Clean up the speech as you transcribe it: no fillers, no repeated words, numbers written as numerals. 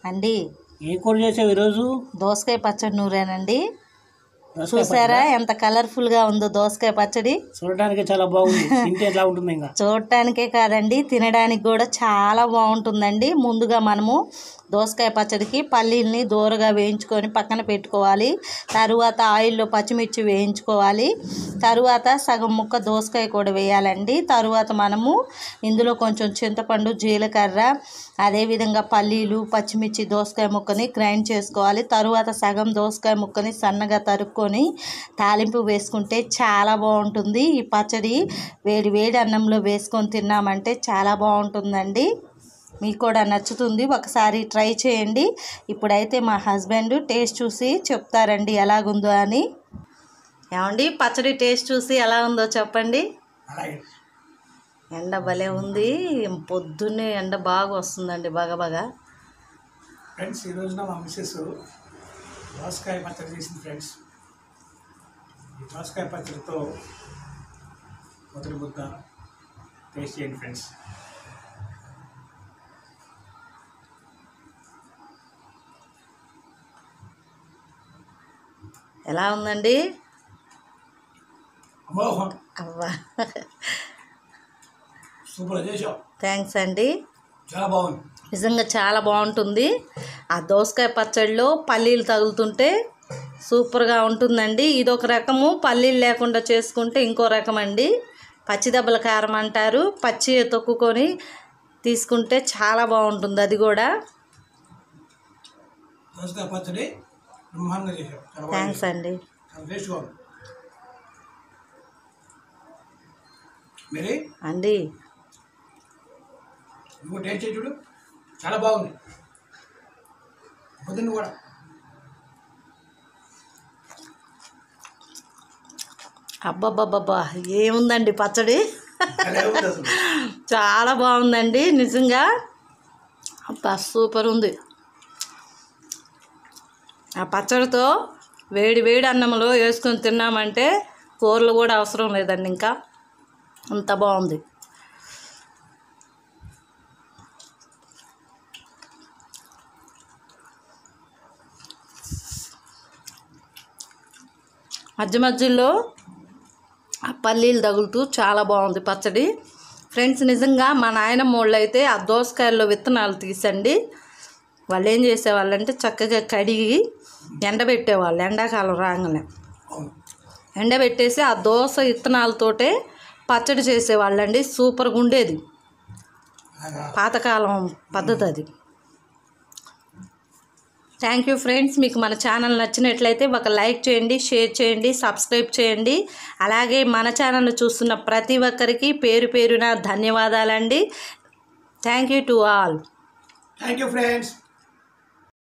అండి ఏ కూర చేసావు ఈరోజు? దోసకాయ పచ్చడి నూరానండి. చూసారా ఎంత కలర్ఫుల్ గా ఉందో దోసకాయ పచ్చడి. చూడటానికి చాలా బాగుంది. తింటే ఎట్లా ఉంటుంది? ఇంకా చూడటానికే కాదండి, తినడానికి కూడా చాలా బాగుంటుందండి. ముందుగా మనము దోసకాయ పచ్చడికి పల్లీల్ని దూరగా వేయించుకొని పక్కన పెట్టుకోవాలి. తరువాత ఆయిల్లో పచ్చిమిర్చి వేయించుకోవాలి. తరువాత సగం ముక్క దోసకాయ కూడా వేయాలండి. తరువాత మనము ఇందులో కొంచెం చింతపండు, జీలకర్ర, అదేవిధంగా పల్లీలు, పచ్చిమిర్చి, దోసకాయ ముక్కని గ్రైండ్ చేసుకోవాలి. తరువాత సగం దోసకాయ ముక్కని సన్నగా తరుక్కొని తాలింపు వేసుకుంటే చాలా బాగుంటుంది. ఈ పచ్చడి వేడి వేడి అన్నంలో వేసుకొని తిన్నామంటే చాలా బాగుంటుందండి. మీకు కూడా నచ్చుతుంది, ఒకసారి ట్రై చేయండి. ఇప్పుడైతే మా హస్బెండ్ టేస్ట్ చూసి చెప్తారండి ఎలాగుందో అని. ఏమండి, పచ్చడి టేస్ట్ చూసి ఎలా ఉందో చెప్పండి. ఎండ భలే ఉంది, పొద్దున్నే ఎండ బాగా వస్తుందండి, బాగా. ఫ్రెండ్స్, ఈ రోజున మా మిస్సెస్ దోసకాయ పచ్చడి చేసింది. ఫ్రెండ్స్, ఈ దోసకాయ పచ్చడితో మొదటి ముద్ద టేస్ట్ చేయండి ఫ్రెండ్స్. ఎలా ఉందండి? అమోఘం, అవ్వా, సూపర్ చేసావు. థ్యాంక్స్ అండి, చాలా బాగుంది. నిజంగా చాలా బాగుంటుంది. ఆ దోసకాయ పచ్చడిలో పల్లీలు తగులుతుంటే సూపర్గా ఉంటుందండి. ఇదొక రకము, పల్లీలు లేకుండా చేసుకుంటే ఇంకో రకం అండి. పచ్చిదెబ్బల కారం అంటారు. పచ్చి తొక్కుకొని తీసుకుంటే చాలా బాగుంటుంది. అది కూడా దోసకాయ పచ్చడి బ్రహ్మాండంగా చేసావు. థ్యాంక్స్ అండి. టేస్ట్గా ఉంది. మరి అండి నువ్వు టేస్ట్ చేసి చూడు, చాలా బాగుంది. పొద్దున్న కూడా అబ్బబ్బబ్బబ్బా, ఏముందండి పచ్చడి, చాలా బాగుందండి నిజంగా. అబ్బా, సూపర్ ఉంది. ఆ పచ్చడితో వేడి వేడి అన్నంలో వేసుకొని తిన్నామంటే కూరలు కూడా అవసరం లేదండి, ఇంకా అంత బాగుంది. మధ్య మధ్యలో ఆ పల్లీలు తగులుతూ చాలా బాగుంది పచ్చడి. ఫ్రెండ్స్, నిజంగా మా నాయనమ్మ వాళ్ళు అయితే ఆ దోసకాయల్లో విత్తనాలు తీసండి వాళ్ళు ఏం చేసేవాళ్ళంటే చక్కగా కడిగి ఎండబెట్టేవాళ్ళు. ఎండాకాలం రాగానే ఎండబెట్టేసి ఆ దోస విత్తనాలతోటే పచ్చడి చేసేవాళ్ళండి. సూపర్గా ఉండేది, పాతకాలం పద్ధతి అది. Thank you friends. మీకు మన ఛానల్ నచ్చినట్లయితే ఒక లైక్ చేయండి, షేర్ చేయండి, సబ్స్క్రైబ్ చేయండి. అలాగే మన ఛానల్ చూస్తున్న ప్రతి ఒక్కరికి పేరు పేరున ధన్యవాదాలండి. Thank you to all. Thank you friends.